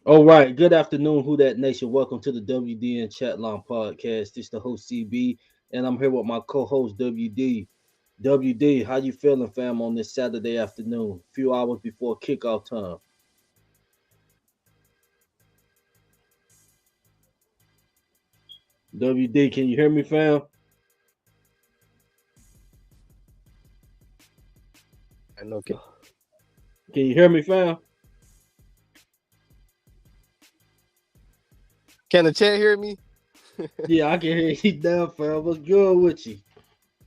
All right. Good afternoon, Who That Nation. Welcome to the WDN Chatline podcast. This is the host CB, and I'm here with my co-host WD. WD, how you feeling, fam, on this Saturday afternoon? A few hours before kickoff time. WD, can you hear me, fam? And okay. Can you hear me, fam? Can the chat hear me? Yeah, I can hear you now, fam. What's good with you?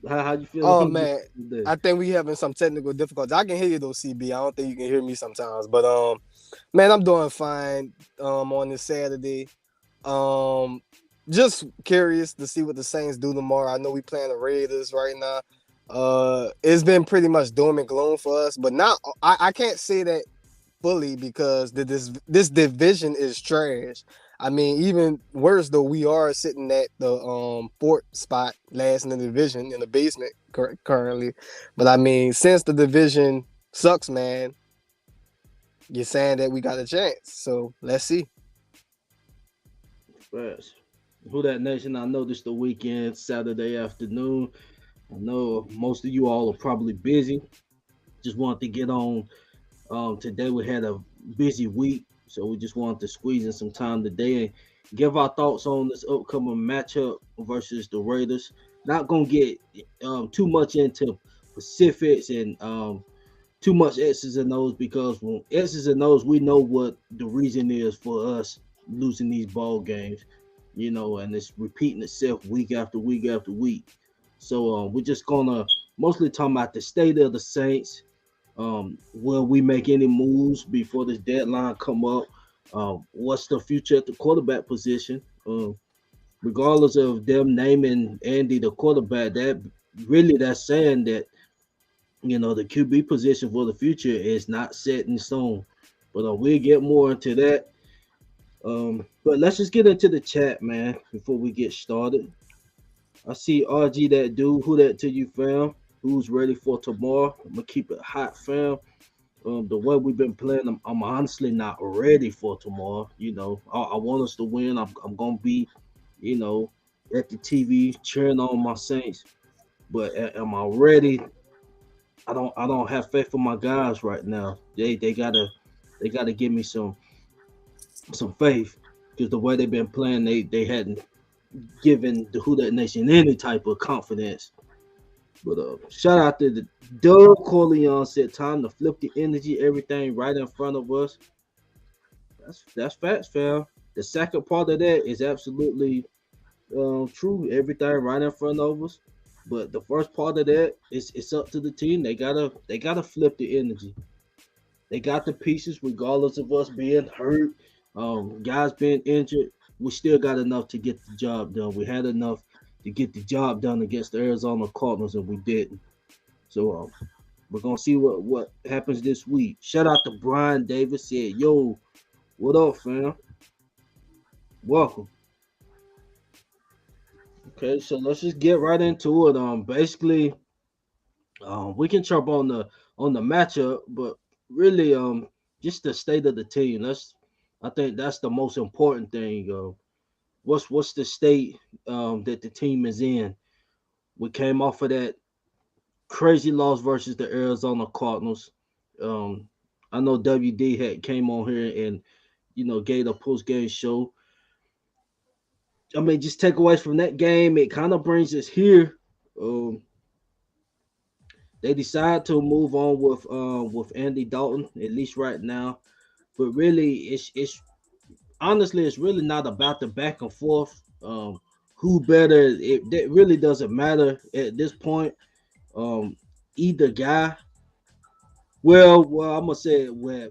How you feeling Oh on this man, today? I think we having some technical difficulties. I can hear you though, CB. I don't think you can hear me sometimes. But man, I'm doing fine on this Saturday. Um just curious to see what the Saints do tomorrow. I know we playing the Raiders right now. It's been pretty much doom and gloom for us, but now I can't say that fully because this division is trash. I mean, even worse though, we are sitting at the fourth spot, last in the division in the basement currently. But I mean, since the division sucks, man, you're saying that we got a chance. So let's see. Fast. Who That Nation, I know this the weekend, Saturday afternoon. I know most of you all are probably busy. Just wanted to get on. Today we had a busy week, so we just wanted to squeeze in some time today and give our thoughts on this upcoming matchup versus the Raiders. Not gonna get too much into specifics and too much X's and O's because when X's and O's, we know what the reason is for us losing these ball games, and it's repeating itself week after week after week. So we're just gonna mostly talk about the state of the Saints. Will we make any moves before this deadline come up? What's the future at the quarterback position? Regardless of them naming Andy the quarterback, that's saying that the QB position for the future is not set in stone. But we'll get more into that. But let's just get into the chat, man, before we get started. I see RG, that dude. Who that to you, fam? Who's ready for tomorrow? I'm gonna keep it hot, fam. The way we've been playing, I'm honestly not ready for tomorrow. I want us to win. I'm gonna be, you know, at the TV cheering on my Saints. But am I ready? I don't have faith in my guys right now. They gotta give me some faith because the way they've been playing, they hadn't given the Who That Nation any type of confidence. But shout out to the Doug Corleone said time to flip the energy, everything right in front of us. That's facts, fam. The second part of that is absolutely true. Everything right in front of us. But the first part of that is it's up to the team. They gotta flip the energy. They got the pieces, regardless of us being hurt, guys being injured. We still got enough to get the job done. We had enough to get the job done against the Arizona Cardinals, and we didn't. So we're gonna see what happens this week. Shout out to Brian Davis said, "Yo, what up, fam? Welcome." Okay, so let's just get right into it. Basically, we can jump on the matchup, but really, just the state of the team. I think that's the most important thing. What's the state that the team is in? We came off of that crazy loss versus the Arizona Cardinals. Um, I know WD had came on here and gave a post game show. I mean, just takeaways from that game, it kind of brings us here. Um, they decide to move on with Andy Dalton at least right now, but really, it's honestly it's really not about the back and forth. Who better? That really doesn't matter at this point. Um, Either guy. Well, I'm gonna say it. Well,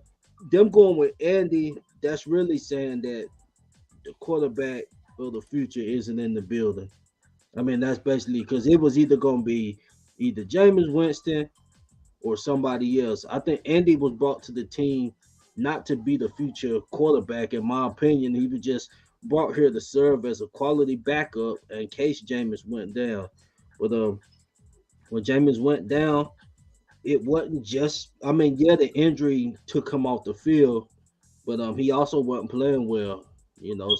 them going with Andy, that's really saying that the quarterback of the future isn't in the building. I mean, that's basically because it was either gonna be either Jameis Winston or somebody else. I think Andy was brought to the team not to be the future quarterback. In my opinion, he was just brought here to serve as a quality backup in case Jameis went down. But when Jameis went down, it wasn't just. I mean, yeah, the injury took him off the field, but he also wasn't playing well,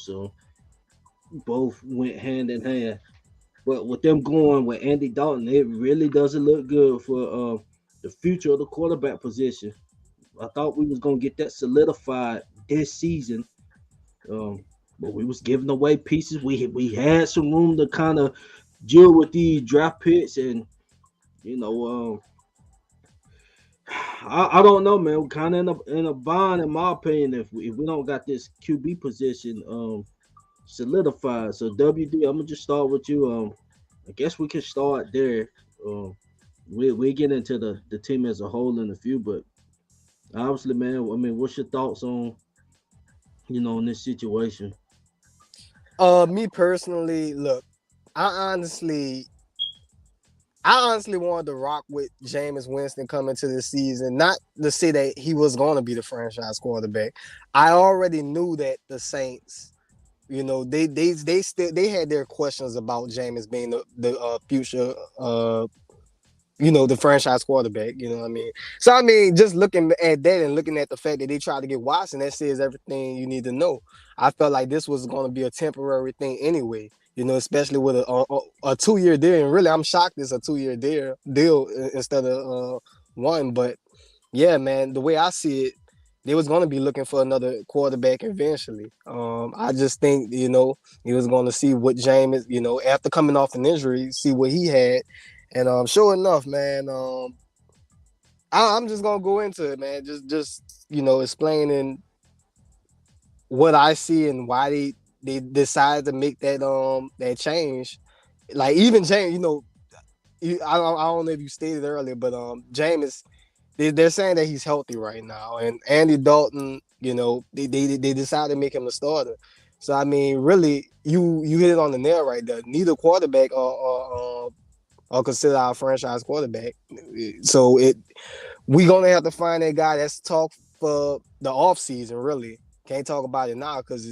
so both went hand in hand. But with them going with Andy Dalton, it really doesn't look good for the future of the quarterback position. I thought we was gonna get that solidified this season, um, but we was giving away pieces. We had some room to kind of deal with these draft picks, and you know, I don't know, man. We're kind of in a bind, in my opinion, if we don't got this QB position solidified. So WD, I'm gonna just start with you. I guess we can start there. Um, we get into the team as a whole in a few, but obviously, man, I mean, what's your thoughts on in this situation? Me personally, look, I honestly I honestly wanted to rock with Jameis Winston coming to the season, not to say that he was going to be the franchise quarterback. I already knew that the Saints, they had their questions about Jameis being the future the franchise quarterback, you know what I mean? So I mean, just looking at that and looking at the fact that they tried to get Watson, that says everything you need to know. I felt like this was going to be a temporary thing anyway, especially with a 2-year deal. And really, I'm shocked it's a 2-year deal instead of one. But yeah, man, the way I see it, they was going to be looking for another quarterback eventually. I just think, he was going to see what James, after coming off an injury, see what he had. And sure enough, man, I'm just gonna go into it, man. Just explaining what I see and why they decided to make that change. Like even James, I don't know if you stated earlier, but James, they're saying that he's healthy right now, and Andy Dalton, they decided to make him the starter. So I mean, really, you hit it on the nail right there. Neither quarterback or consider our franchise quarterback. So we gonna have to find that guy that's talk for the off season. Really, can't talk about it now because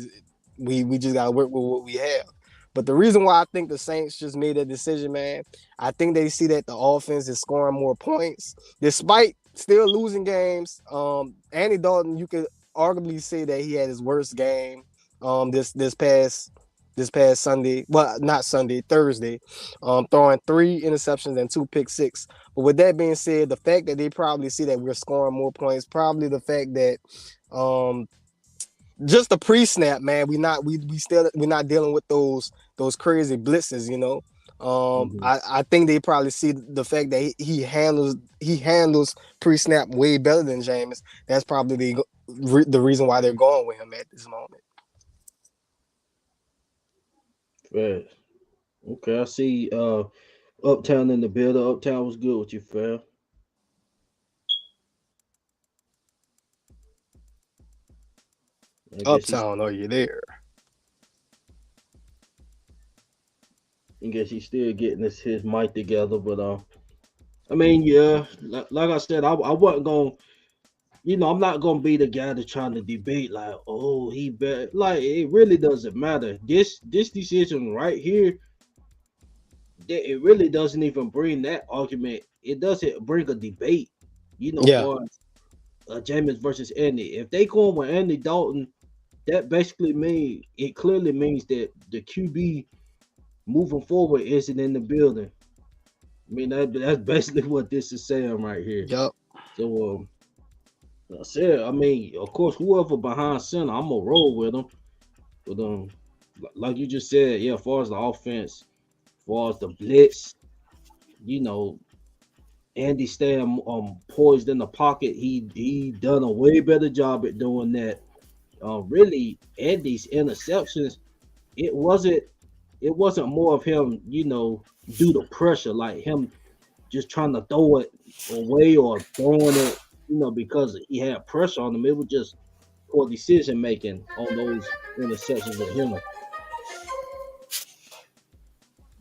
we just gotta work with what we have. But the reason why I think the Saints just made that decision, man, I think they see that the offense is scoring more points despite still losing games. Andy Dalton, you could arguably say that he had his worst game this past Sunday. Well, not Sunday, Thursday, throwing 3 interceptions and 2 pick six. But with that being said, the fact that they probably see that we're scoring more points, probably the fact that um just the pre-snap, man, we're not dealing with those crazy blitzes, Hmm. I think they probably see the fact that he handles pre-snap way better than James. That's probably the reason why they're going with him at this moment. Fair. Okay, I see. Uptown in the building. Uptown was good with you, fair. I guess he's. Uptown, are you there? I guess he's still getting his mic together, but I mean, yeah, like I said, I wasn't going. I'm not gonna be the guy that's trying to debate like, oh, he bet. Like, it really doesn't matter. This decision right here, it really doesn't even bring that argument. It doesn't bring a debate. Yeah. For Jameis versus Andy. If they going with Andy Dalton, that basically means it clearly means that the QB moving forward isn't in the building. I mean, that's basically what this is saying right here. Yep. So, I said, I mean, of course, whoever behind center, I'm gonna roll with them. But like you just said, yeah, as far as the offense, as far as the blitz, you know, Andy staying poised in the pocket, he done a way better job at doing that. Really, Andy's interceptions, it wasn't it wasn't more of him, due to pressure, like him just trying to throw it away or throwing it, because he had pressure on him. It was just poor decision making on those interceptions with him.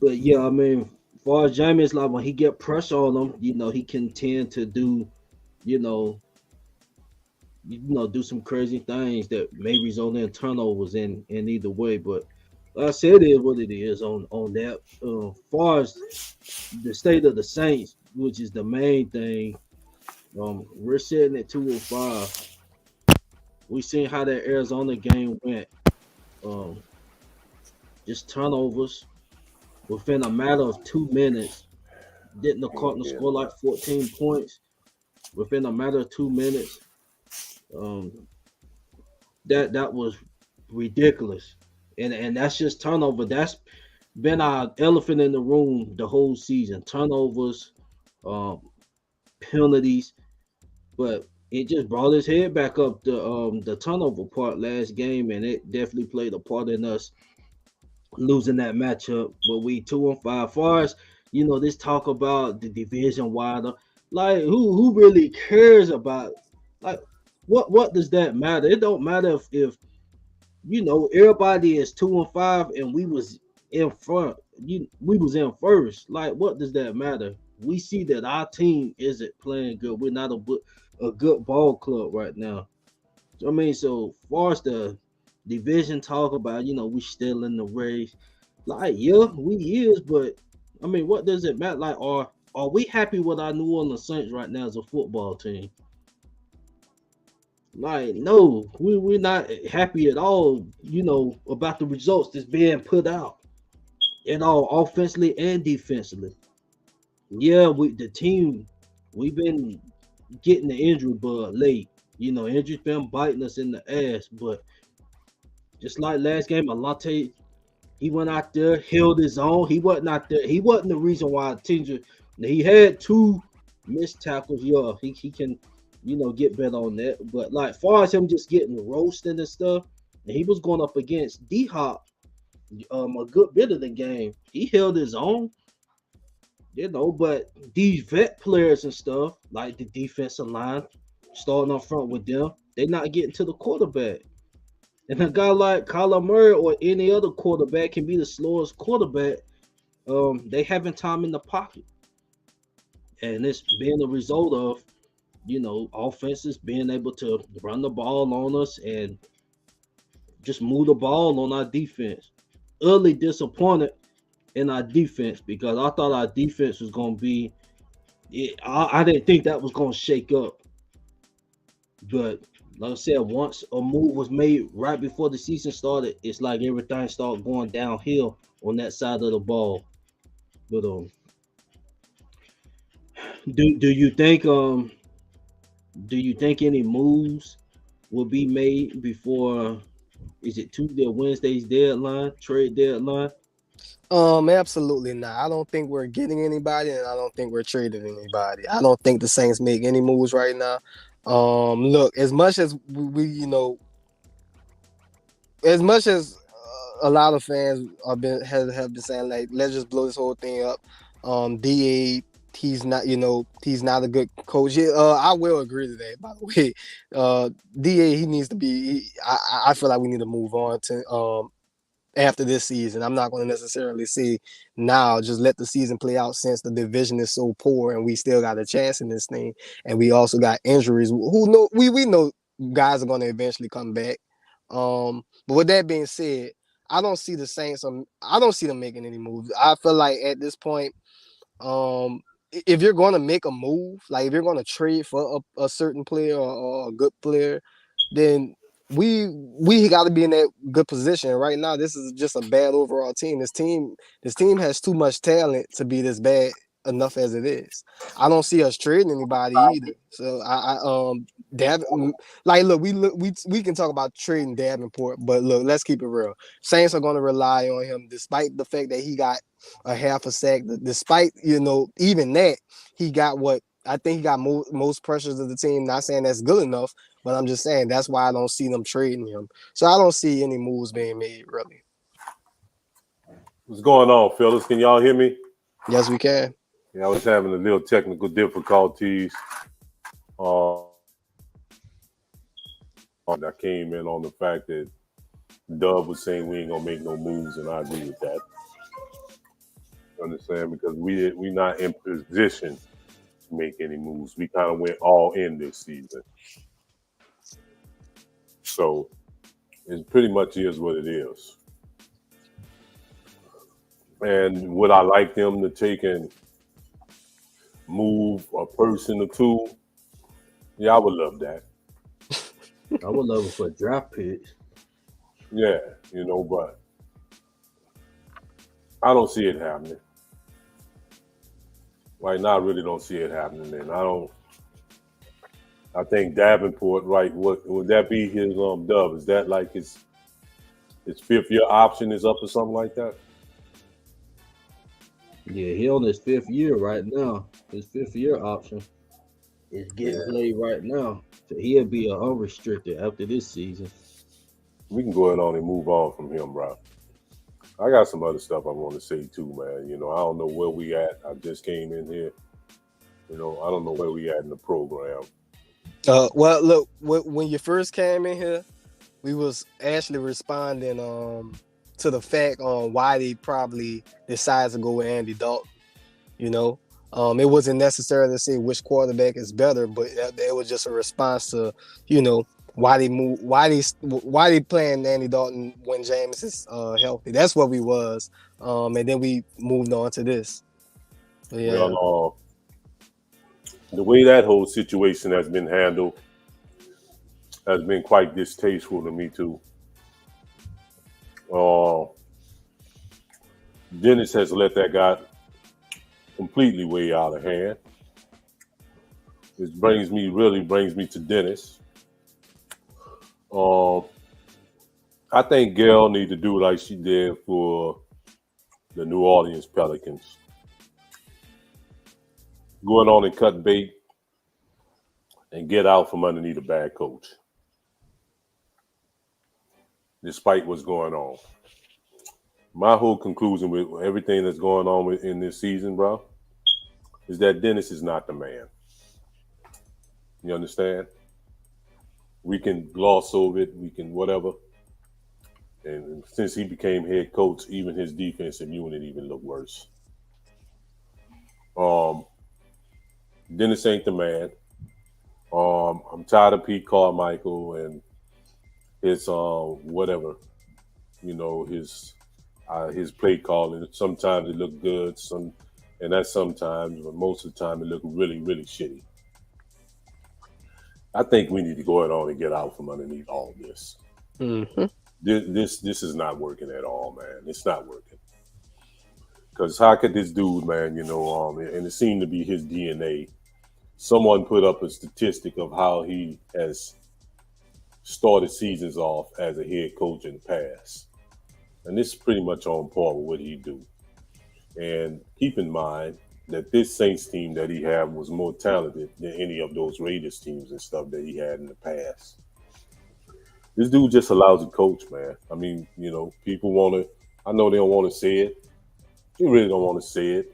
But yeah, I mean, as far as Jameis, like when he get pressure on him, he can tend to do, you know, do some crazy things that may result in turnovers in either way. But like I said, it is what it is on that. Far as the state of the Saints, which is the main thing, we're sitting at 205. We seen how that Arizona game went. Um, just turnovers within a matter of 2 minutes. Didn't the Cardinals Yeah. score like 14 points within a matter of 2 minutes? Um, that was ridiculous, and that's just turnover. That's been our elephant in the room the whole season. Turnovers, um, penalties, but it just brought his head back up the turnover part last game, and it definitely played a part in us losing that matchup. But we 2-5. Far as this talk about the division wider, like who really cares about like what does that matter? It don't matter if everybody is 2-5 and we was in front. We was in first. Like, what does that matter? We see that our team isn't playing good. We're not a good ball club right now. I mean, so far as the division talk about, we still in the race. Like, yeah, we is, but I mean, what does it matter? Like, are we happy with our New Orleans Saints right now as a football team? Like, no, we're not happy at all, about the results that's being put out at all, offensively and defensively. Yeah, the team, we've been getting the injury bug late. Injuries been biting us in the ass, but just like last game, Alante, he went out there, held his own. He wasn't out there. He wasn't the reason why Tinger. He had two missed tackles. Yeah, he can, get better on that. But like far as him just getting roasted and stuff, and he was going up against D Hop a good bit of the game. He held his own, but these vet players and stuff, like the defensive line, starting up front with them, they not getting to the quarterback. And a guy like Kyler Murray or any other quarterback can be the slowest quarterback. They having time in the pocket, and it's being a result of offenses being able to run the ball on us and just move the ball on our defense. Early disappointed in our defense because I thought our defense was going to be. I didn't think that was going to shake up, but like I said, once a move was made right before the season started, it's like everything started going downhill on that side of the ball. But do you think any moves will be made before is it Tuesday or Wednesday's deadline, trade deadline? Absolutely not. I don't think we're getting anybody, and I don't think we're trading anybody. I don't think the Saints make any moves right now. Look, as much as as much as a lot of fans have been saying like, let's just blow this whole thing up. Da, he's not a good coach. Yeah, I will agree to that. By the way, Da, he needs to be. I feel like we need to move on to after this season. I'm not going to necessarily say now, just let the season play out since the division is so poor and we still got a chance in this thing. And we also got injuries. Who know we know guys are going to eventually come back. But with that being said, I don't see the Saints. I don't see them making any moves. I feel like at this point, um, if you're going to make a move, like if you're going to trade for a certain player or a good player, then we got to be in that good position. Right now, this is just a bad overall team. This team has too much talent to be this bad enough as it is. I don't see us trading anybody either. So like we can talk about trading Davenport, but look, let's keep it real. Saints are going to rely on him, despite the fact that he got a half a sack. Despite even that, he got what I think he got most pressures of the team. Not saying that's good enough, but I'm just saying that's why I don't see them trading him. So I don't see any moves being made really. What's going on, fellas? Can y'all hear me? Yes, we can. Yeah, I was having a little technical difficulties. I came in on the fact that Dub was saying we ain't gonna make no moves, and I agree with that. You understand? Because we not in position to make any moves. We kind of went all in this season, so it pretty much is what it is. And would I like them to take and move a person or two? Yeah, I would love that. I would love it for draft picks. Yeah, but I don't see it happening. Right now, I really don't see it happening. And I think Davenport, right? What would that be his dub? Is that like his 5th year option is up or something like that? Yeah, he on his 5th year right now. His 5th year option is getting Yeah, played right now. So he'll be a unrestricted after this season. we can go ahead on and move on from him, bro. I got some other stuff I want to say too, man. I don't know where we at. I just came in here. I don't know where we at in the program. Well, look, when you first came in here, we was actually responding to the fact on why they probably decided to go with Andy Dalton. It wasn't necessarily to say which quarterback is better, but it was just a response to why they move, why they playing Andy Dalton when James is healthy. That's what we was, and then we moved on to this. But yeah. Well, the way that whole situation has been handled has been quite distasteful to me too. Dennis has let that guy completely way out of hand. This really brings me to Dennis. I think Gail need to do like she did for the New Orleans Pelicans. Going on and cut bait and get out from underneath a bad coach. Despite what's going on. My whole conclusion with everything that's going on in this season, bro, is that Dennis is not the man. You understand? We can gloss over it, we can whatever. And since he became head coach, even his defensive unit even looked worse. Dennis ain't the man. I'm tired of Pete Carmichael and his whatever, his play calling. Sometimes it looked good, and that's sometimes, but most of the time it looked really, really shitty. I think we need to go on and get out from underneath all this. Mm-hmm. This is not working at all, man. It's not working. Because how could this dude, man, and it seemed to be his DNA. Someone put up a statistic of how he has started seasons off as a head coach in the past. And this is pretty much on par with what he do. And keep in mind that this Saints team that he had was more talented than any of those Raiders teams and stuff that he had in the past. This dude just allows a coach, man. I mean, people want to, I know they don't want to say it. You really don't want to say it.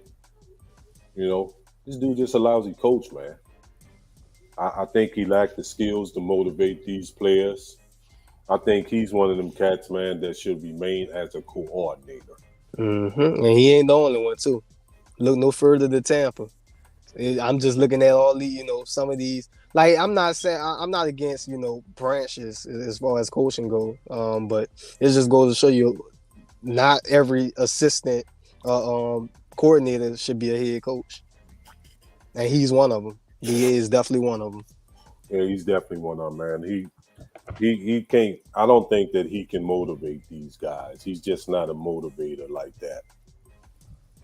This dude just a lousy coach, man. I think he lacked the skills to motivate these players. I think he's one of them cats, man, that should be made as a coordinator. Mm-hmm. And he ain't the only one, too. Look no further than Tampa. I'm just looking at all the, some of these. Like, I'm not saying I'm not against, branches as far as coaching goes. But it just goes to show you, not every assistant coordinator should be a head coach, and he's one of them. He is definitely one of them. Yeah, he's definitely one of them, man. He can't. I don't think that he can motivate these guys. He's just not a motivator like that.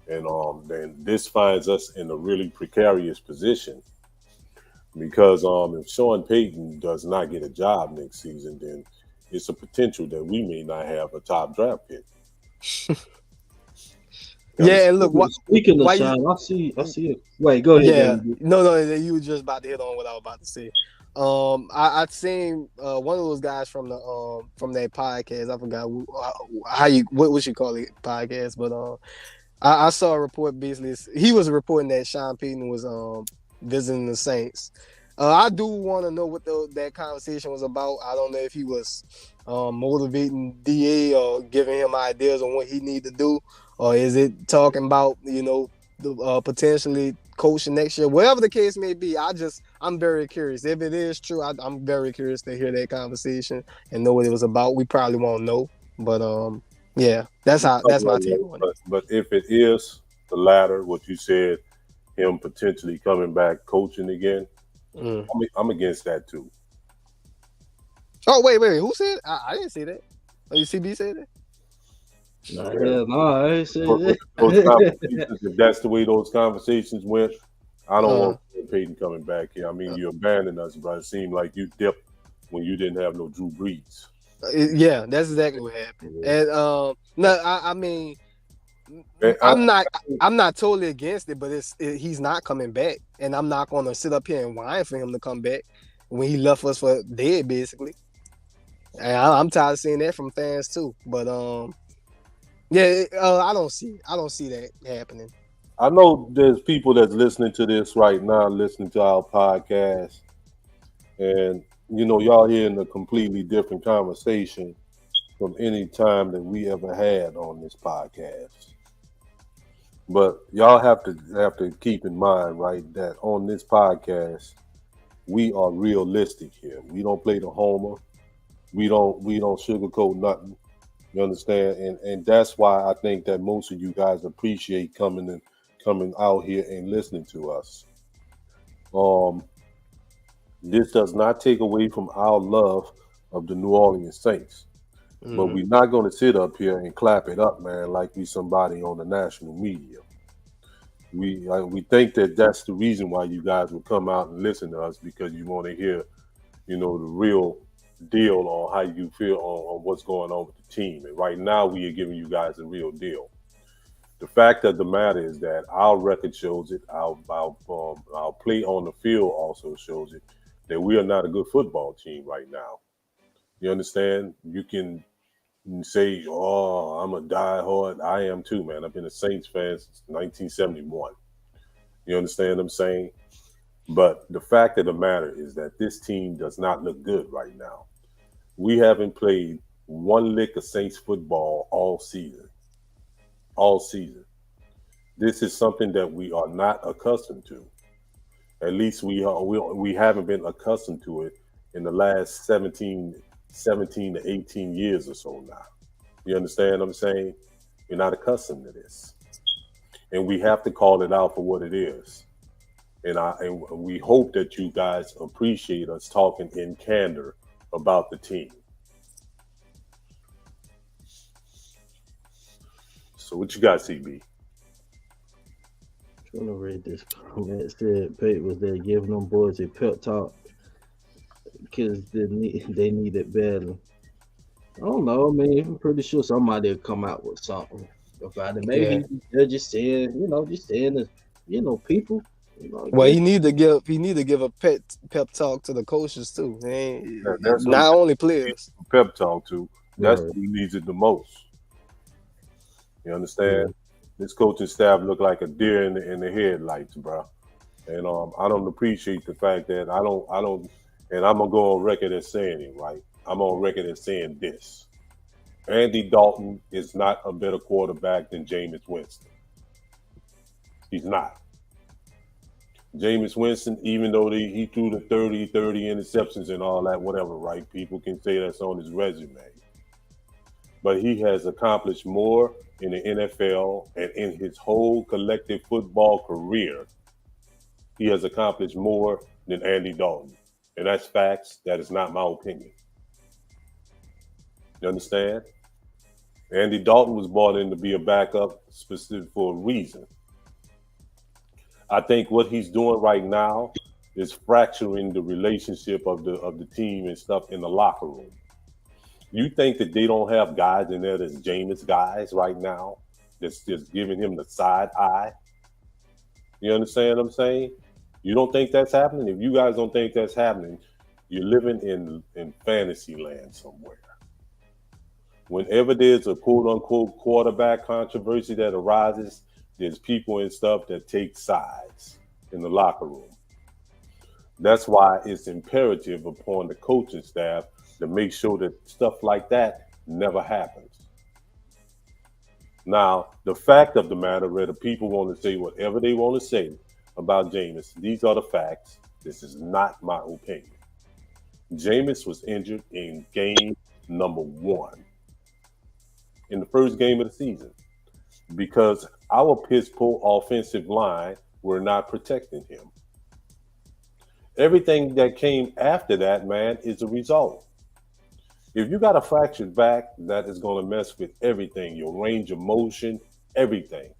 And then this finds us in a really precarious position because if Sean Payton does not get a job next season, then it's a potential that we may not have a top draft pick. Yeah, and look. Speaking of Sean, I see it. Wait, go ahead. Yeah, David. no, you were just about to hit on what I was about to say. I'd seen one of those guys from that podcast. I forgot what you call it podcast, but I saw a report. Basically, he was reporting that Sean Payton was visiting the Saints. I do want to know what that conversation was about. I don't know if he was motivating DA or giving him ideas on what he need to do, or is it talking about potentially coaching next year? Whatever the case may be, I'm very curious. If it is true, I'm very curious to hear that conversation and know what it was about. We probably won't know, but yeah, that's my take on it. But if it is the latter, what you said, him potentially coming back coaching again, I'm against that too. Oh, wait. Who said? I didn't say that. Oh, you CB said that? Nah, Yeah. hell no, I ain't say Those that. conversations, if that's the way those conversations went, I don't Uh, want Payton coming back here. I mean, you abandoned us, but it seemed like you dipped when you didn't have no Drew Brees. yeah, that's exactly what happened. Yeah. And no, I mean, And I'm not totally against it, but he's not coming back, and I'm not gonna sit up here and whine for him to come back when he left us for dead, basically. And I'm tired of seeing that from fans too. But yeah, I don't see that happening. I know there's people that's listening to this right now, listening to our podcast, and y'all hearing a completely different conversation from any time that we ever had on this podcast. But y'all have to keep in mind, right, that on this podcast we are realistic here. We don't play the homer. We don't sugarcoat nothing. You understand? And that's why I think that most of you guys appreciate coming out here and listening to us. Um, this does not take away from our love of the New Orleans Saints. But Mm-hmm. we're not going to sit up here and clap it up, man, like we somebody on the national media. We think that that's the reason why you guys will come out and listen to us, because you want to hear, the real deal on how you feel on what's going on with the team. And right now, we are giving you guys the real deal. The fact of the matter is that our record shows it. Our play on the field also shows it, that we are not a good football team right now. You understand? You can say, "Oh, I'm a diehard." I am too, man. I've been a Saints fan since 1971. You understand what I'm saying? But the fact of the matter is that this team does not look good right now. We haven't played one lick of Saints football all season. All season. This is something that we are not accustomed to. At least we haven't been accustomed to it in the last 17 to 18 years or so now. You understand what I'm saying? We're not accustomed to this. And we have to call it out for what it is. And we hope that you guys appreciate us talking in candor about the team. So what you got, CB? Trying to read this comment. Said Pate was there giving them boys a pep talk because they need it badly. I don't know. I mean, I'm pretty sure somebody will come out with something about it. Yeah. Maybe they're just saying, just saying, people. I Well, guess. he need to give a pep talk to the coaches too. That's who Not only he needs players. a pep talk to. That's Right. who needs it the most. You Yeah. understand? This coaching staff look like a deer in the headlights, bro. And I don't appreciate the fact that I don't, and I'm gonna go on record as saying it, right? I'm on record as saying this: Andy Dalton is not a better quarterback than Jameis Winston. He's not. Jameis Winston, even though he threw the 30 interceptions and all that, whatever, right? People can say that's on his resume. But he has accomplished more in the NFL and in his whole collective football career. He has accomplished more than Andy Dalton. And that's facts. That is not my opinion. You understand? Andy Dalton was brought in to be a backup specific for a reason. I think what he's doing right now is fracturing the relationship of the team and stuff in the locker room. You think that they don't have guys in there that's Jameis guys right now that's just giving him the side eye? You understand what I'm saying? You don't think that's happening? If you guys don't think that's happening, you're living in fantasy land somewhere. Whenever there's a quote unquote quarterback controversy that arises, there's people and stuff that take sides in the locker room. That's why it's imperative upon the coaching staff to make sure that stuff like that never happens. Now, the fact of the matter, whether people want to say whatever they want to say about Jameis, these are the facts. This is not my opinion. Jameis was injured in game number 1, in the first game of the season, because our piss poor offensive line were not protecting him. Everything that came after that, man, is a result. If you got a fractured back, that is going to mess with everything, your range of motion, everything.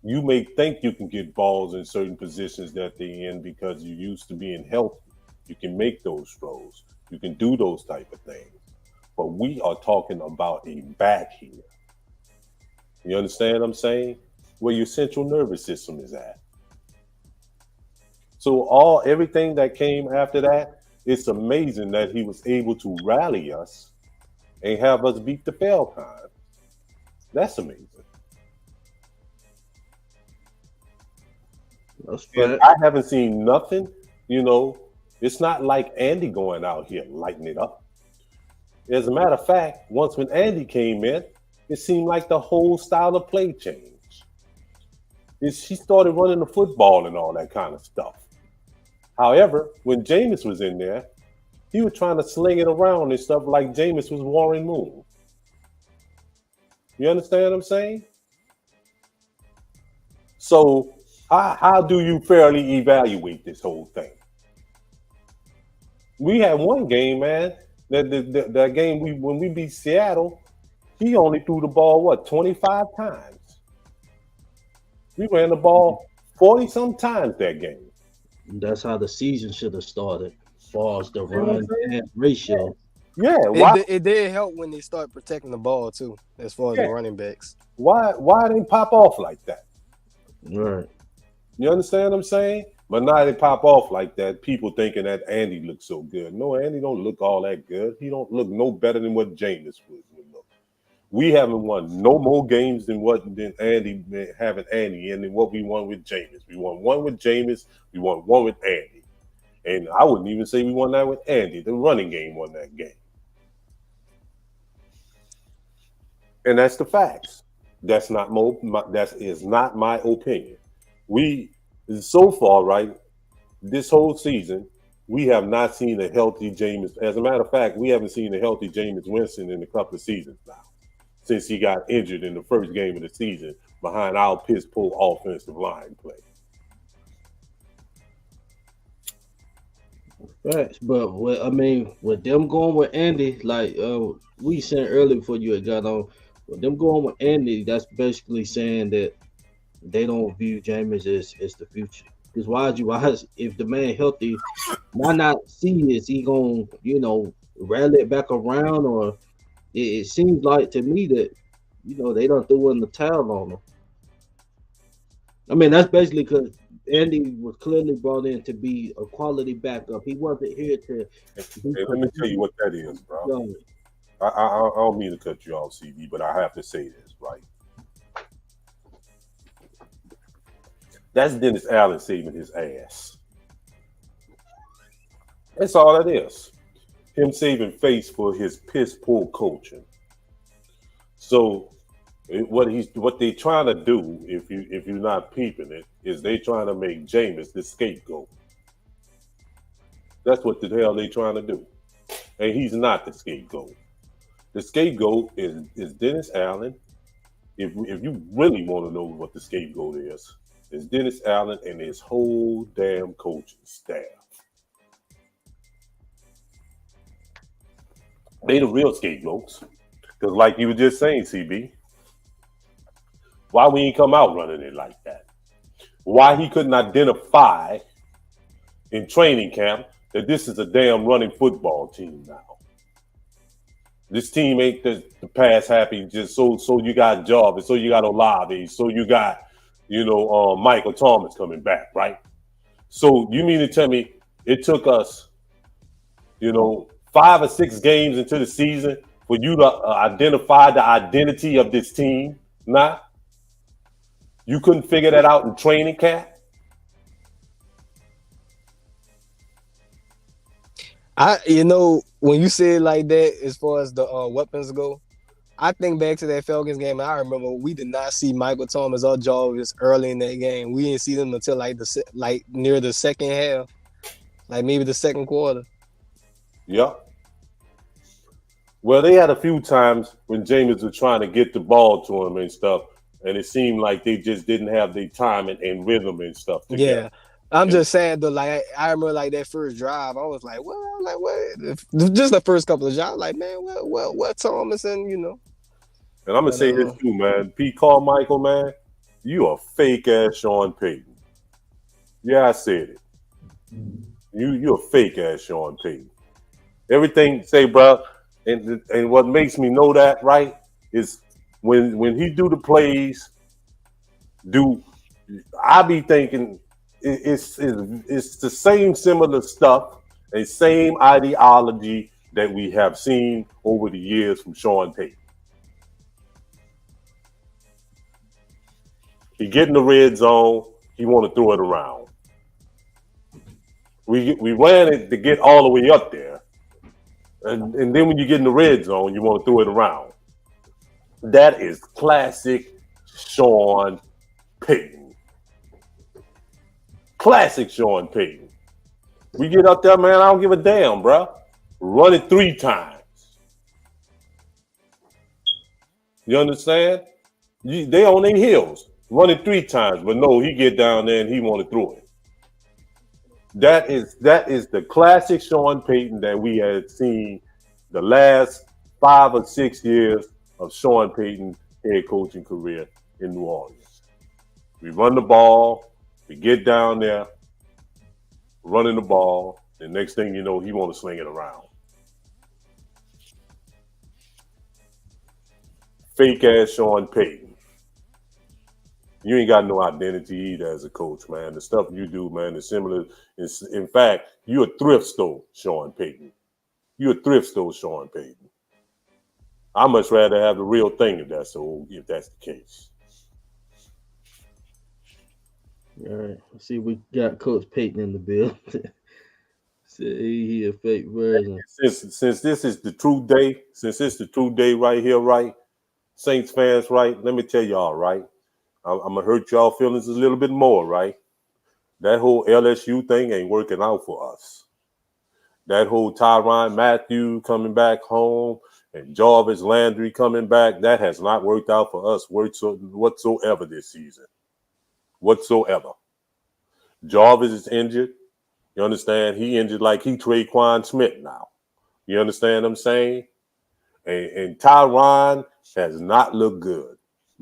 You may think you can get balls in certain positions that they're in because you used to being healthy. You can make those throws. You can do those type of things. But we are talking about a back here. You understand what I'm saying? Where your central nervous system is at. So everything that came after that, it's amazing that he was able to rally us and have us beat the Falcons. That's amazing. That's And fact. I haven't seen nothing, it's not like Andy going out here lighting it up. As a matter of fact, once when Andy came in, it seemed like the whole style of play changed. He started running the football and all that kind of stuff. However, when Jameis was in there, he was trying to sling it around and stuff like Jameis was Warren Moon. You understand what I'm saying? So how do you fairly evaluate this whole thing? We had one game, man. That game when we beat Seattle, he only threw the ball 25 times. We ran the ball 40-some times that game. That's how the season should have started, as far as the You know what I'm run saying? pass ratio. Yeah. Why? It did help when they start protecting the ball too, as far as Yeah. the running backs. Why they pop off like that? Right. You understand what I'm saying? But now they pop off like that. People thinking that Andy looks so good. No, Andy don't look all that good. He don't look no better than what Jameis would look. We haven't won no more games than Andy having Andy and than what we won with Jameis. We won one with Jameis. We won one with Andy. And I wouldn't even say we won that with Andy. The running game won that game. And that's the facts. That is not my opinion. We so far, right, this whole season, we have not seen a healthy Jameis. As a matter of fact, we haven't seen a healthy Jameis Winston in a couple of seasons now, since he got injured in the first game of the season behind our piss poor offensive line play. Facts. But with them going with Andy, like we said earlier before you had got on, with them going with Andy, that's basically saying that they don't view Jameis as the future. Because if the man healthy, why not see is he gonna rally it back around, or it seems like to me that they don't throw in the towel on him. I mean, that's basically because Andy was clearly brought in to be a quality backup. He wasn't here to be Hey, let me tell you what that is, bro. young. I don't mean to cut you off, CD, but I have to say this, right? That's Dennis Allen saving his ass. That's all that is. Him saving face for his piss poor coaching. So what they trying to do, if you're not peeping it, is they trying to make Jameis the scapegoat. That's what the hell they trying to do. And he's not the scapegoat. The scapegoat is Dennis Allen. If you really want to know what the scapegoat is, it's Dennis Allen and his whole damn coaching staff. They the real scapegoats. Because like you were just saying, CB, why we ain't come out running it like that? Why he couldn't identify in training camp that this is a damn running football team now. This team ain't the pass happy just so you got Jarvis, so you got Olave, so you got Michael Thomas coming back, right? So you mean to tell me it took us 5 or 6 games into the season for you to identify the identity of this team? Nah, you couldn't figure that out in training camp. When you say it like that, as far as the weapons go, I think back to that Falcons game, and I remember we did not see Michael Thomas or Jarvis early in that game. We didn't see them until like near the second half, like maybe the second quarter. Yeah. Well, they had a few times when Jameis was trying to get the ball to him and stuff, and it seemed like they just didn't have the time and rhythm and stuff together. Yeah, I'm just saying though, like I remember like that first drive, I was like, well, like what? Just the first couple of drives, like man, what Thomas and And I'm gonna but say this too, man. Pete Carmichael, man, you a fake ass Sean Payton. Yeah, I said it. You a fake ass Sean Payton. Everything say, bro, and what makes me know that right is when he do the plays, do I be thinking it's the same similar stuff, and same ideology that we have seen over the years from Sean Payton. He get in the red zone, he want to throw it around. We ran it to get all the way up there, and then when you get in the red zone, you want to throw it around. That is classic Sean Payton. Classic Sean Payton. We get up there, man. I don't give a damn, bro. Run it 3 times. You understand? They on their heels. Run it 3 times, but no, he get down there and he want to throw it. That is the classic Sean Payton that we had seen the last 5 or 6 years of Sean Payton's head coaching career in New Orleans. We run the ball, we get down there, running the ball, and next thing you know, he want to sling it around. Fake ass Sean Payton. You ain't got no identity either as a coach, man. The stuff you do, man, is similar. In fact, you're a thrift store, Sean Payton. You're a thrift store, Sean Payton. I much rather have the real thing if that's the case. All right. See, we got Coach Payton in the building. Say he a fake version. Since this is the true day, since it's the true day right here, right? Saints fans, right? Let me tell y'all, right? I'm gonna hurt y'all feelings a little bit more, right? That whole LSU thing ain't working out for us. That whole Tyrann Mathieu coming back home and Jarvis Landry coming back, that has not worked out for us whatsoever this season. Whatsoever. Jarvis is injured. You understand? He injured like he Traquan Smith now. You understand what I'm saying? And Tyrann has not looked good.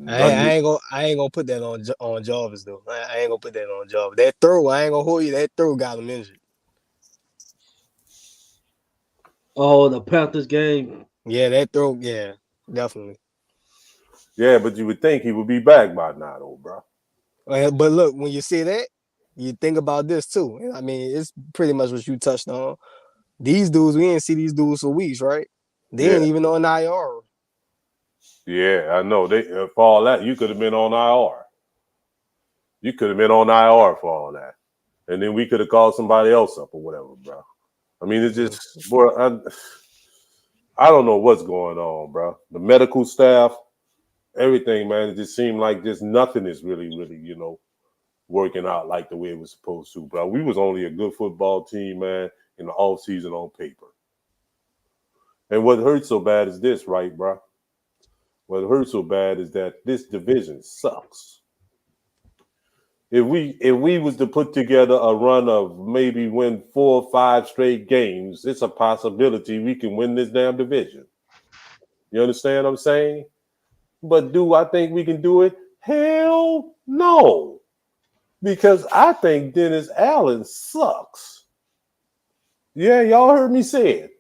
I ain't gonna put that on Jarvis though. I ain't gonna put that on Jarvis. That throw, I ain't gonna hold you. That throw got him injured. Oh, the Panthers game. Yeah, that throw, yeah, definitely. Yeah, but you would think he would be back by now, though, bro. But look, when you see that, you think about this too. I mean, it's pretty much what you touched on. These dudes, we didn't see these dudes for weeks, right? They ain't even on IR. Yeah, I know. They for all that, you could have been on IR. You could have been on IR for all that, and then we could have called somebody else up or whatever, bro. I mean, it's just, bro. I don't know what's going on, bro. The medical staff, everything, man. It just seemed like just nothing is really, working out like the way it was supposed to, bro. We was only a good football team, man, in the off season on paper. And what hurts so bad is this, right, bro? What hurts so bad is that this division sucks. If we was to put together a run of maybe win 4 or 5 straight games, it's a possibility we can win this damn division. You understand what I'm saying? But do I think we can do it? Hell no. Because I think Dennis Allen sucks. Yeah, y'all heard me say it.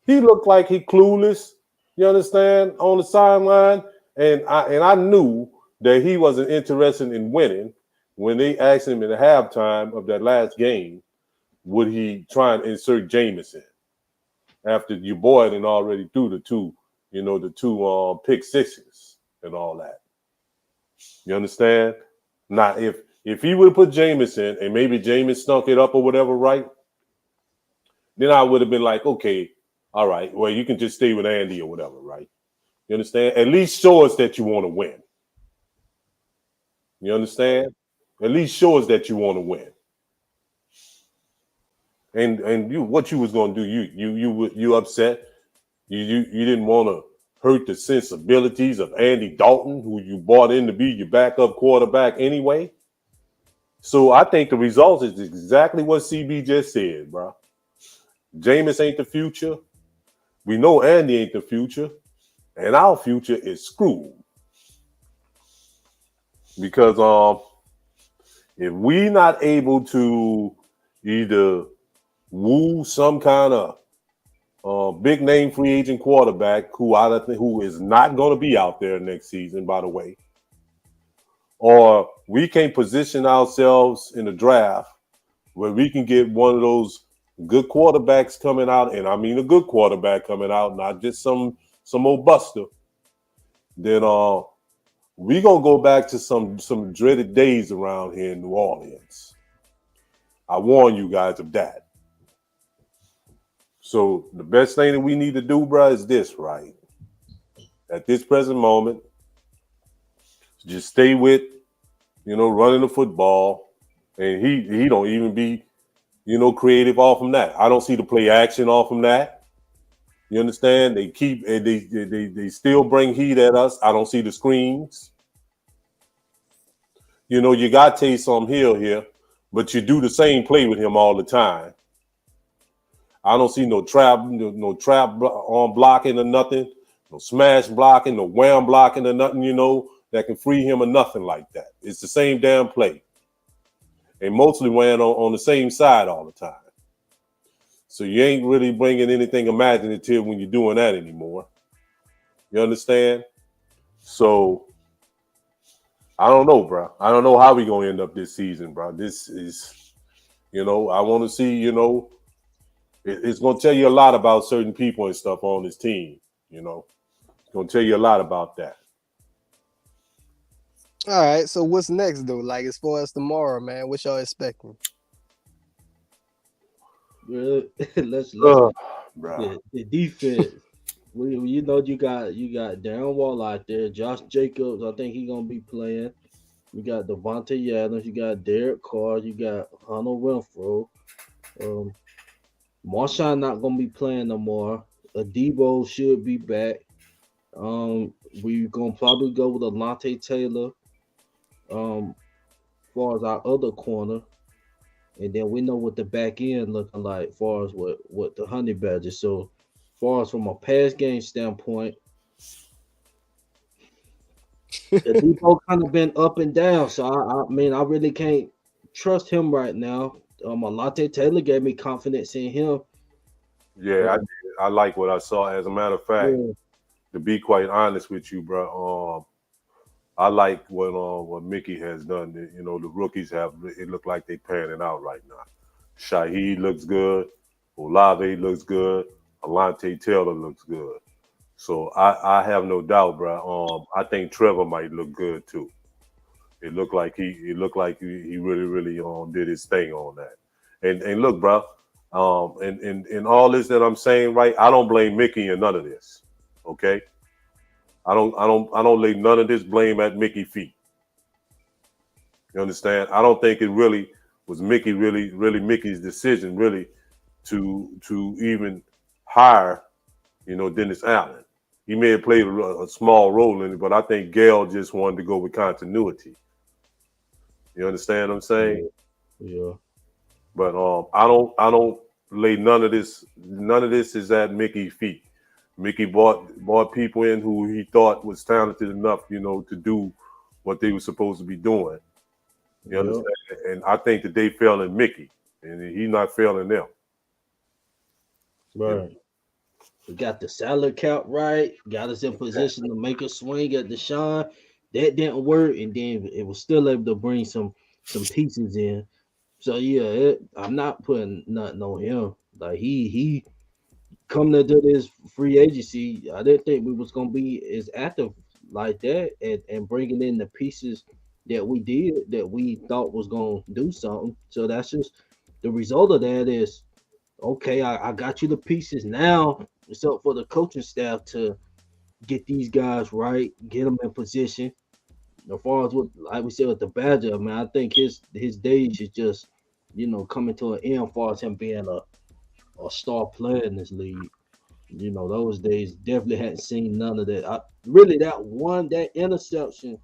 He looked like he clueless, you understand, on the sideline. And I knew that he wasn't interested in winning when they asked him at the halftime of that last game, would he try and insert Jameson after your boy had already threw the two pick sixes and all that. You understand? Now, if he would have put Jameson and maybe Jameson stunk it up or whatever, right? Then I would have been like, okay, all right, well, you can just stay with Andy or whatever, right? You understand? At least show us that you want to win. You understand? At least show us that you want to win. And what you was gonna do? You upset? You didn't want to hurt the sensibilities of Andy Dalton, who you brought in to be your backup quarterback anyway. So I think the result is exactly what CB just said, bro. Jameis ain't the future. We know Andy ain't the future, and our future is screwed because if we not able to either woo some kind of big name free agent quarterback who is not going to be out there next season, by the way, or we can position ourselves in the draft where we can get one of those good quarterbacks coming out, and I mean a good quarterback coming out, not just some old buster, then we gonna go back to some dreaded days around here in New Orleans. I warn you guys of that. So the best thing that we need to do, bro, is this, right? At this present moment, just stay with, running the football, and he don't even be, creative off from that. I don't see the play action off from that. You understand? They keep they still bring heat at us. I don't see the screens. You got Taysom Hill here, but you do the same play with him all the time. I don't see no trap on blocking or nothing, no smash blocking, no wham blocking or nothing, that can free him or nothing like that. It's the same damn play. And mostly ran on the same side all the time. So you ain't really bringing anything imaginative when you're doing that anymore. You understand? So I don't know, bro. I don't know how we going to end up this season, bro. This is, I want to see, it's going to tell you a lot about certain people and stuff on this team, It's going to tell you a lot about that. All right, so what's next, though? Like, as far as tomorrow, man, what y'all expecting? Let's the defense. You got Darren Wall out there, Josh Jacobs. I think he's gonna be playing. You got Devontae Adams. You got Derek Carr. You got Hunter Renfro. Marshawn not gonna be playing no more. Adebo should be back. We gonna probably go with Alontae Taylor. Far as our other corner. And then we know what the back end looking like far as what the Honey Badgers. So far as from a pass game standpoint, the depot kind of been up and down. So I mean I really can't trust him right now. Alontae Taylor gave me confidence in him. Yeah, I like what I saw. As a matter of fact, to be quite honest with you, bro, I like what Mickey has done. The rookies have. It look like they panning out right now. Shaheed looks good. Olave looks good. Alontae Taylor looks good. So I have no doubt, bro. I think Trevor might look good too. It looked like he really did his thing on that. And look, bro. And all this that I'm saying, right? I don't blame Mickey in none of this. Okay. I don't lay none of this blame at Mickey's feet. You understand? I don't think it really was really Mickey's decision really to even hire, Dennis Allen. He may have played a small role in it, but I think Gail just wanted to go with continuity. You understand what I'm saying? Yeah. But I don't lay none of this is at Mickey's feet. Mickey brought people in who he thought was talented enough, to do what they were supposed to be doing. You understand? And I think that they failed in Mickey, and he's not failing them. Right. We got the salary cap right. Got us in position to make a swing at Deshaun. That didn't work, and then it was still able to bring some pieces in. So yeah, I'm not putting nothing on him. Like he coming into this free agency, I didn't think we was gonna be as active like that, and bringing in the pieces that we did that we thought was gonna do something. So that's just the result of that is okay. I got you the pieces now. It's up for the coaching staff to get these guys right, get them in position. As far as what, like we said with the Badger, man, I think his days is just coming to an end. As far as him being a star player in this league. Those days definitely hadn't seen none of that. That interception,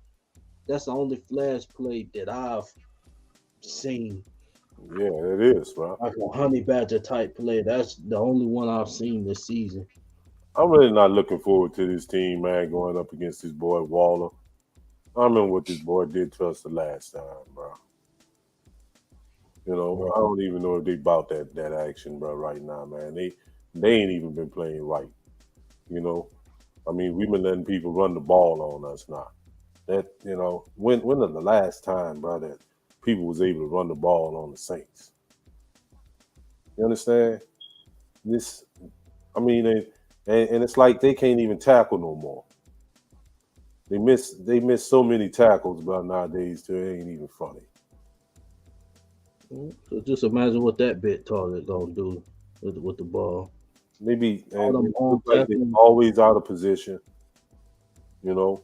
that's the only flash play that I've seen. Yeah, it is, bro. Like a honey badger type play. That's the only one I've seen this season. I'm really not looking forward to this team, man, going up against this boy Waller. I remember what this boy did to us the last time, bro. I don't even know if they bought that action, bro, right now, man. They ain't even been playing right. You know, I mean, we've been letting people run the ball on us now. When was the last time, bro, that people was able to run the ball on the Saints? You understand? This, I mean, and it's like they can't even tackle no more. They miss so many tackles, bro, nowadays too. It ain't even funny. So just imagine what that bit target gonna do with the ball. Maybe All and them it on looks like they're tackling. always out of position, you know.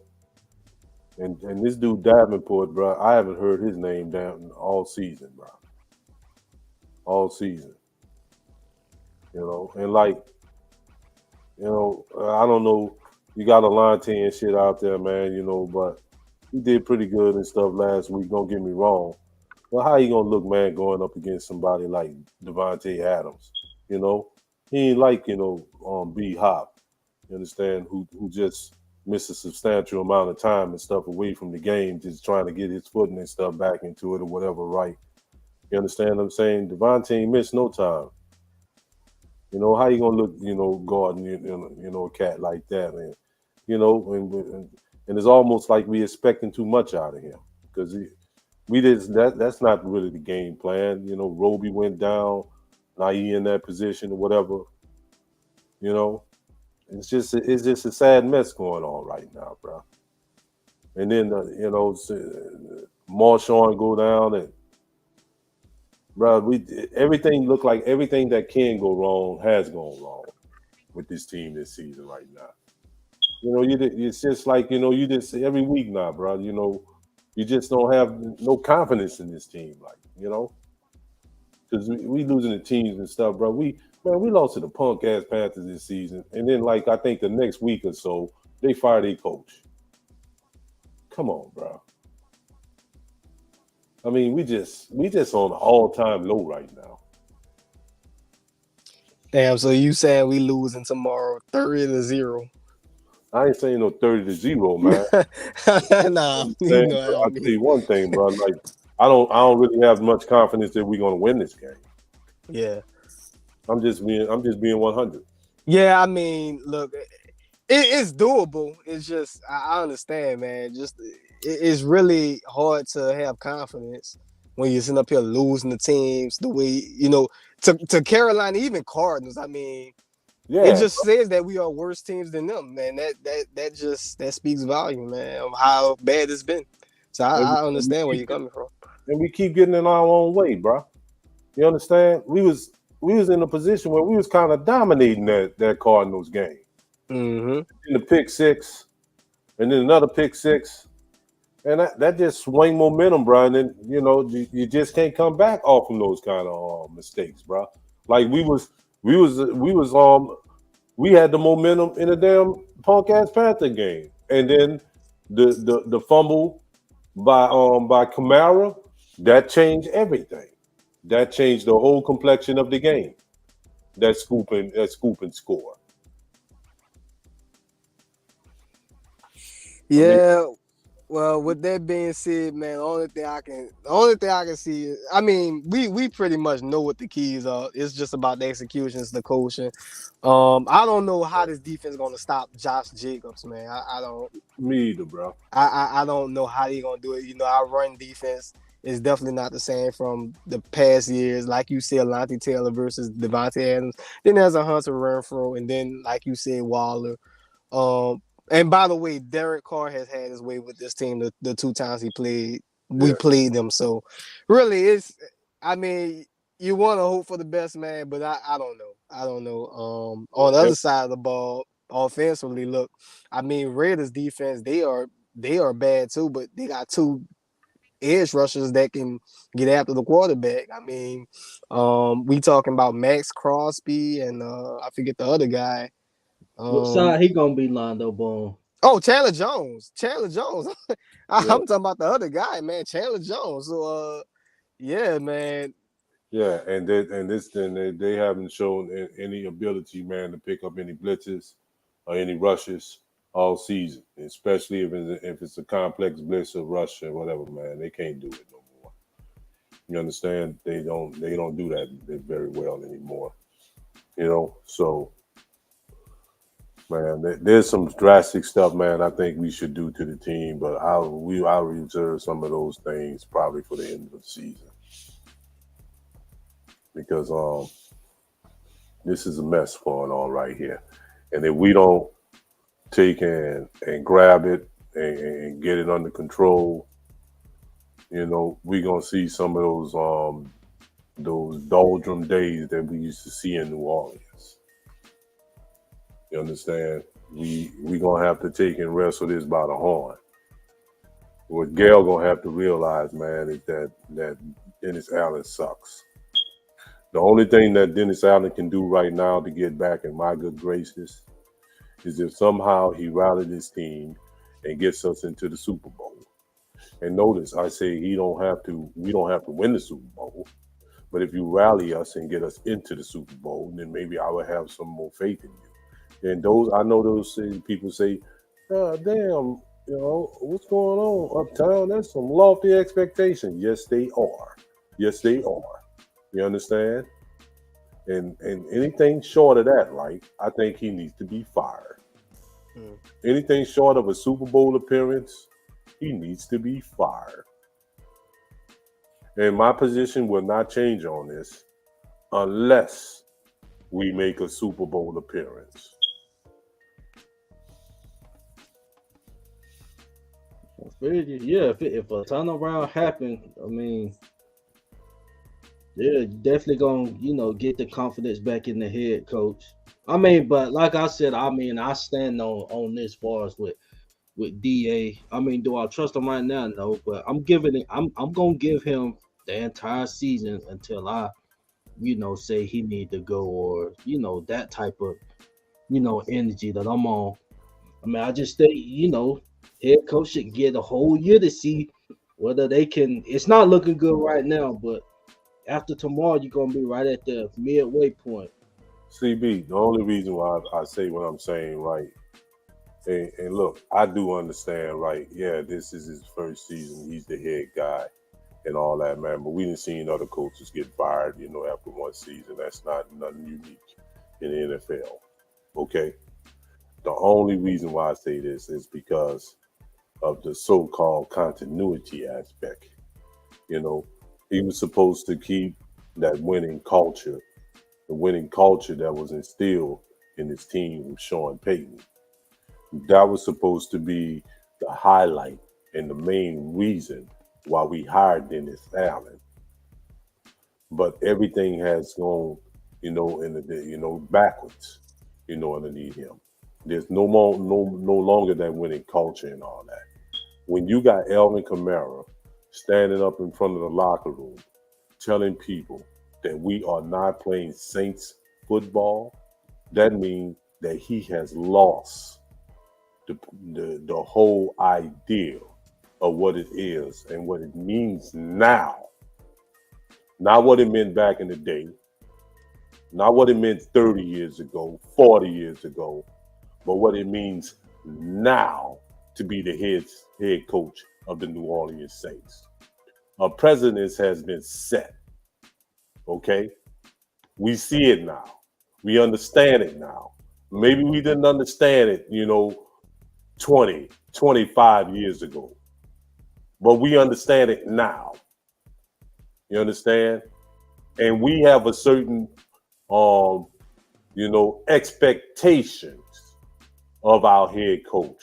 And this dude Davenport, bro, I haven't heard his name down all season, bro. All season, and like, I don't know. You got a line and shit out there, man, but he did pretty good and stuff last week. Don't get me wrong. Well, how you gonna look, man, going up against somebody like Devontae Adams? You know, he ain't like B Hop. You understand? Who just missed a substantial amount of time and stuff away from the game, just trying to get his footing and stuff back into it or whatever. Right? You understand what I'm saying? Devontae ain't missed no time. How you gonna look, guarding a cat like that, and and it's almost like we expecting too much out of him because we did that's not really the game plan. Roby went down, now he in that position or whatever. You know, it's just a sad mess going on right now, bro. And then Marshawn go down and bro, everything looked like everything that can go wrong has gone wrong with this team this season right now. It's just like you just every week now, bro. You just don't have no confidence in this team, like because we losing the teams and stuff, bro. We lost to the punk ass Panthers this season, and then like I think the next week or so they fired their coach. Come on, bro. I mean, we just on an all time low right now. Damn, so you saying we losing tomorrow 30-0? I ain't saying no 30-0, man. Nah, I'm you saying, know bro, what I I'll mean. tell you one thing, bro. Like, I don't really have much confidence that we're gonna win this game. Yeah. I'm just being 100. Yeah, I mean, look, it's doable. It's just I understand, man. Just it's really hard to have confidence when you're sitting up here losing the teams the way to Carolina, even Cardinals. I mean, it Yeah, just says that we are worse teams than them, man. That speaks volume, man, of how bad it's been. So and we, I and we understand where keep you're coming from. and we keep getting in our own way, bro. You understand? We was in a position where we was kind of dominating that Cardinals game. Mm-hmm. In the pick six, and then another pick six, and that just swing momentum, bro. And then you just can't come back off from those kind of mistakes, bro. Like we had the momentum in a damn punk ass Panther game, and then the fumble by Kamara that changed everything. That changed the whole complexion of the game. That scoop and score. I mean, Yeah. Well, with that being said, man, the only thing I can see is, I mean, we pretty much know what the keys are. It's just about the executions, the coaching. I don't know how this defense is gonna stop Josh Jacobs, man. I don't. me either, bro. I don't know how they're gonna do it. Our run defense is definitely not the same from the past years. Like you said, Lonnie Taylor versus Devontae Adams. Then there's a Hunter Renfro, and then like you said, Waller. Um, and by the way, Derek Carr has had his way with this team the two times we Yeah. played them. So really, I mean, you want to hope for the best, man, but I don't know. I don't know. On the And other side of the ball, offensively, look, I mean, Raiders defense, they are bad too, but they got two edge rushers that can get after the quarterback. I mean, we talking about Max Crosby and I forget the other guy. What side he gonna be lined up on? Oh, Chandler Jones. Chandler Jones. yeah, I'm talking about the other guy, man. Chandler Jones. So Yeah, man. Yeah, and they haven't shown any ability, man, to pick up any blitzes or any rushes all season, especially if it's a complex blitz or rush or whatever, man. They can't do it no more. You understand? They don't do that very well anymore. So man, there's some drastic stuff, man. I think we should do to the team, but I'll reserve some of those things probably for the end of the season because this is a mess going on right here, and if we don't take and grab it and get it under control, we're gonna see some of those doldrum days that we used to see in New Orleans. You understand? We gonna have to take and wrestle this by the horn. What Gail gonna have to realize, man, is that Dennis Allen sucks. The only thing that Dennis Allen can do right now to get back in my good graces is if somehow he rallied his team and gets us into the Super Bowl. And notice I say we don't have to win the Super Bowl. But if you rally us and get us into the Super Bowl, then maybe I would have some more faith in you. And I know those people say, damn, what's going on uptown? That's some lofty expectation. Yes, they are. Yes, they are. You understand? And anything short of that, right? I think he needs to be fired. Anything short of a Super Bowl appearance, he needs to be fired. And my position will not change on this unless we make a Super Bowl appearance. Yeah, if a turnaround happened, I mean, yeah, definitely gonna get the confidence back in the head coach. I mean, but like I said, I mean, I stand on this far as with DA. I mean, do I trust him right now? No, but I'm gonna give him the entire season until I, say he need to go or that type of energy that I'm on. I mean, I just think head coach should get a whole year to see whether they can. It's not looking good right now, but after tomorrow, you're gonna be right at the midway point. CB, the only reason why I say what I'm saying, right? And look, I do understand, right? Yeah, this is his first season. He's the head guy and all that, man. But we didn't see other coaches get fired, after one season. That's nothing unique in the NFL. Okay. The only reason why I say this is because of the so-called continuity aspect. He was supposed to keep that winning culture, the winning culture that was instilled in his team with Sean Payton. That was supposed to be the highlight and the main reason why we hired Dennis Allen. But everything has gone, backwards, underneath him. There's no longer that winning culture and all that. When you got Alvin Kamara standing up in front of the locker room telling people that we are not playing Saints football, that means that he has lost the whole idea of what it is and what it means now. Not what it meant back in the day, not what it meant 30 years ago, 40 years ago, but what it means now to be the head coach of the New Orleans Saints. A precedent has been set. Okay? We see it now. We understand it now. Maybe we didn't understand it, 20, 25 years ago. But we understand it now. You understand? And we have a certain expectations of our head coach.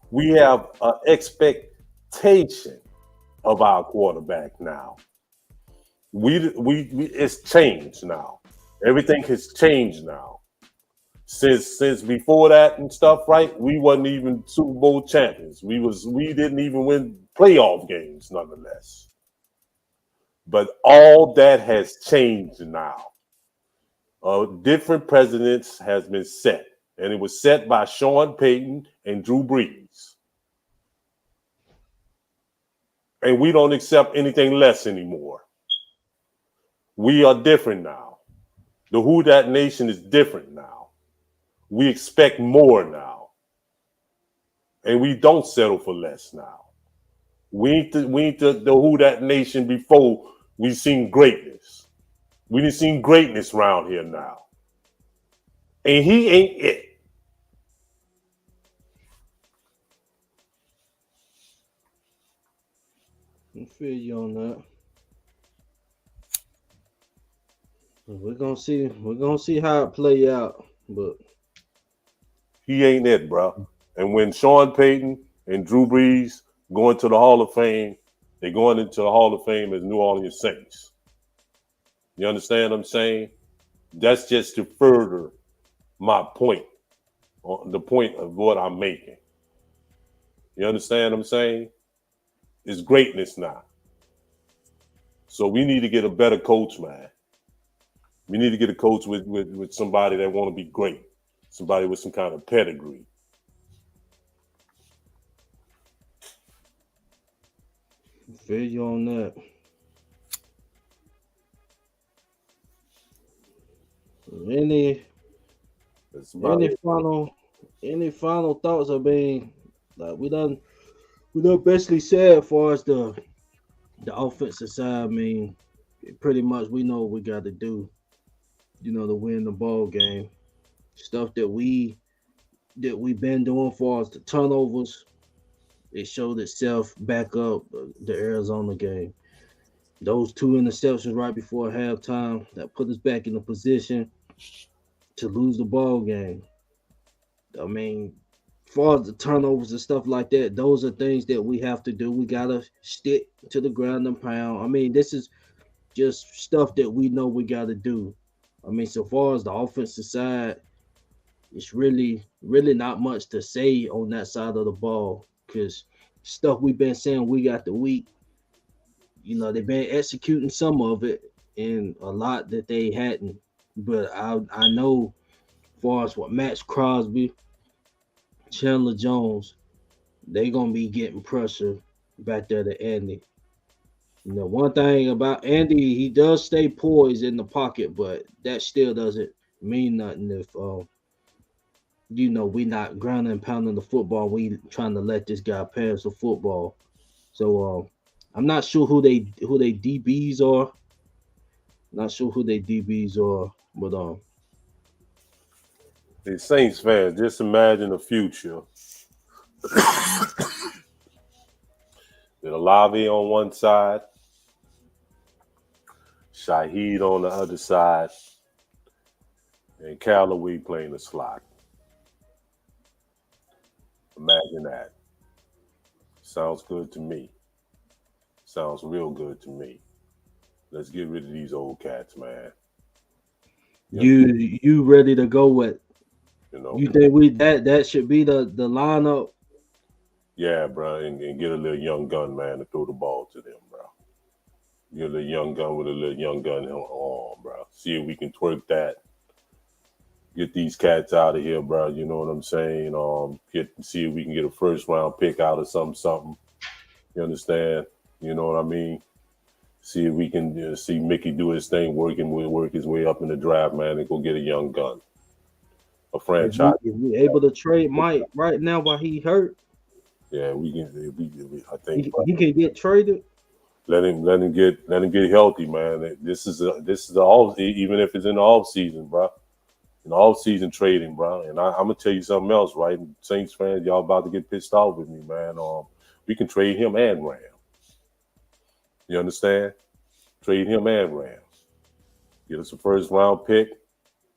We have an expectation of our quarterback now. We it's changed now. Everything has changed now. Since before that and stuff, right? We wasn't even Super Bowl champions. We didn't even win playoff games, nonetheless. But all that has changed now. Different presidents has been set, and it was set by Sean Payton and Drew Brees. And we don't accept anything less anymore. We are different now. The Who Dat Nation is different now. We expect more now. And we don't settle for less now. We ain't the Who Dat Nation before we seen greatness. We didn't seen greatness around here now. And he ain't it. I feel you on that. We're gonna see. We're gonna see how it play out. But He ain't it, bro. And when Sean Payton and Drew Brees go into the Hall of Fame, they're going into the Hall of Fame as New Orleans Saints. You understand what I'm saying? That's just to further my point, the point of what I'm making. You understand what I'm saying? It's greatness now. So we need to get a better coach, man. We need to get a coach with somebody that want to be great, somebody with some kind of pedigree. I feel you on that. Any final thoughts? I mean, like we done basically said as far as the offensive side. I mean, pretty much we know what we got to do, to win the ball game. Stuff that we've been doing as far as the turnovers, it showed itself back up the Arizona game. Those two interceptions right before halftime that put us back in a position to lose the ball game. I mean, as far as the turnovers and stuff like that, those are things that we have to do. We gotta stick to the ground and pound. I mean, this is just stuff that we know we gotta do. I mean, so far as the offensive side, it's really not much to say on that side of the ball because stuff we've been saying we got the week. They've been executing some of it and a lot that they hadn't. But I know as far as what Max Crosby, Chandler Jones, they gonna be getting pressure back there to Andy. One thing about Andy, he does stay poised in the pocket, but that still doesn't mean nothing if we not grounding and pounding the football. We trying to let this guy pass the football. So I'm not sure who they DBs are. Not sure who they DBs are, but The Saints fans, just imagine a future with Olave on one side, Shaheed on the other side, and Callaway playing the slot. Imagine that. Sounds good to me. Sounds real good to me. Let's get rid of these old cats, man. You ready to go with? You think that should be the lineup? Yeah, bro, and get a little young gun, man, to throw the ball to them, bro. Get a little young gun with a little young gun on, bro. See if we can twerk that. Get these cats out of here, bro. You know what I'm saying? See if we can get a first round pick out of something. You understand? You know what I mean? See if we can see Mickey do his thing, work his way up in the draft, man, and go get a young gun. A franchise. If we able to trade Mike right now while he hurt. Yeah, we can. I think he can get traded. Let him get healthy, man. This is the all, even if it's in the off season, bro. In the off season trading, bro. And I'm gonna tell you something else, right? Saints fans, y'all about to get pissed off with me, man. We can trade him and Ram. You understand? Trade him and Ram. Get us a first round pick.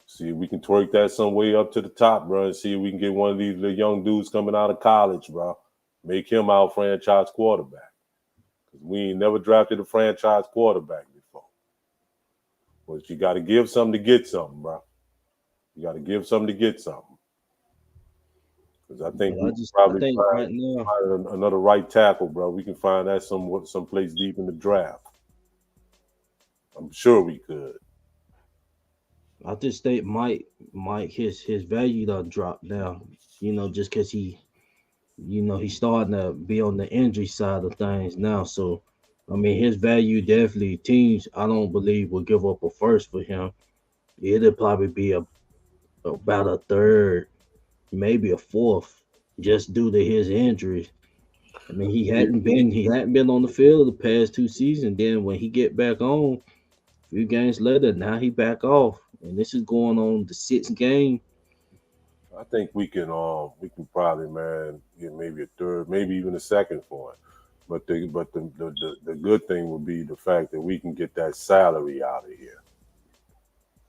See if we can twerk that some way up to the top, bro, and see if we can get one of these little young dudes coming out of college, bro. Make him our franchise quarterback. Because we ain't never drafted a franchise quarterback before. But you got to give something to get something, bro. You got to give something to get something. Because I think we probably find another right tackle, bro. We can find that someplace deep in the draft. I'm sure we could. I just think Mike his value done dropped now. Just because he's starting to be on the injury side of things now. So I mean, his value definitely teams. I don't believe will give up a first for him. It'll probably be about a third, maybe a fourth, just due to his injuries. I mean, he hadn't been on the field the past 2 seasons. Then when he get back on, a few games later, now he back off, and this is going on the sixth game. I think we can probably, man, get maybe a third, maybe even a second for it. But the good thing would be the fact that we can get that salary out of here.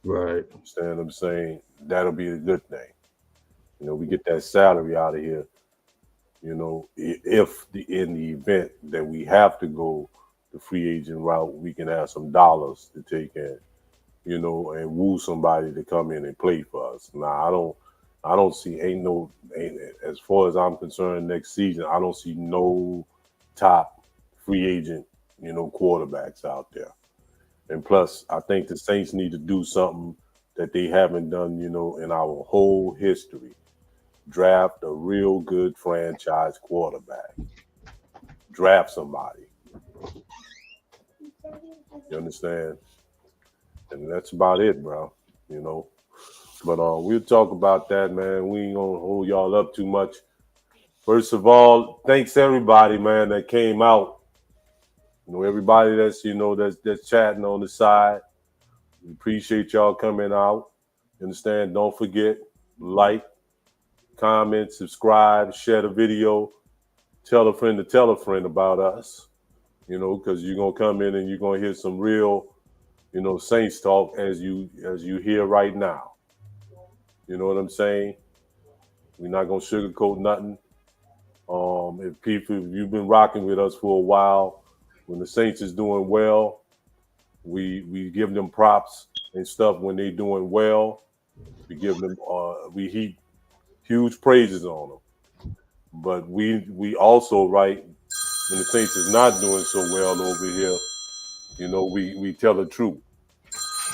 Right. Understand what I'm saying? That'll be a good thing. We get that salary out of here. If in the event that we have to go the free agent route, we can have some dollars to take in, and woo somebody to come in and play for us. Now, I don't see ain't as far as I'm concerned next season. I don't see no top free agent, quarterbacks out there. And plus, I think the Saints need to do something that they haven't done, in our whole history. Draft a real good franchise quarterback. Draft somebody. You understand? And that's about it, bro. But we'll talk about that, man. We ain't gonna hold y'all up too much. First of all, thanks everybody, man, that came out. Everybody that's chatting on the side. We appreciate y'all coming out. You understand? Don't forget, like, comment, subscribe, share the video, tell a friend to tell a friend about us. Because you're gonna come in and you're gonna hear some real, Saints talk as you hear right now. You know what I'm saying? We're not gonna sugarcoat nothing. If you've been rocking with us for a while, when the Saints is doing well, we give them props and stuff when they doing well. We give them we heap huge praises on them. But we also, right, when the Saints is not doing so well over here, we tell the truth.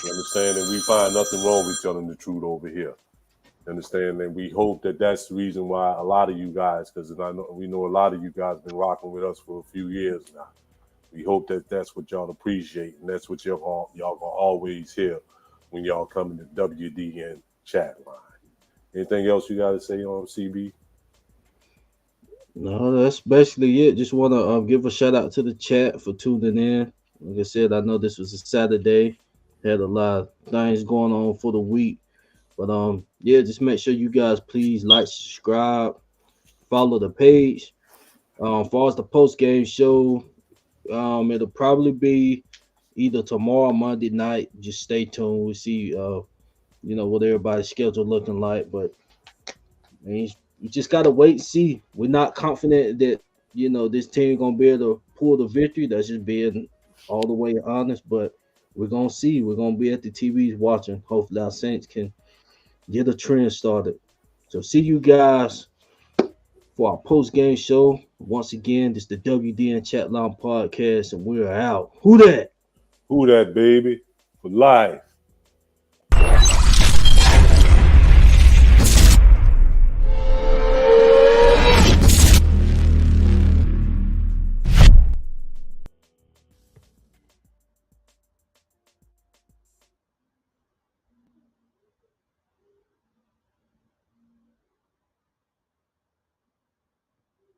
You understand? And we find nothing wrong with telling the truth over here. You understand? And we hope that that's the reason why a lot of you guys, because we know a lot of you guys been rocking with us for a few years now. We hope that that's what y'all appreciate, and that's what y'all gonna always hear when y'all come in the WDN Chatline. Anything else you got to say on CB? No, that's basically it. Just want to give a shout out to the chat for tuning in. Like I said, I know this was a Saturday, had a lot of things going on for the week, but yeah, just make sure you guys please like, subscribe, follow the page. As far as the post game show, it'll probably be either tomorrow or Monday night. Just stay tuned. We'll see what everybody's schedule looking like. But I mean, you just gotta wait and see. We're not confident that this team gonna be able to pull the victory. That's just being all the way honest. But we're gonna see. We're gonna be at the TVs watching. Hopefully our Saints can get a trend started. So see you guys for our post game show. Once again, this is the WDN Chatline podcast, and we're out. Who that? Who that, baby? For life.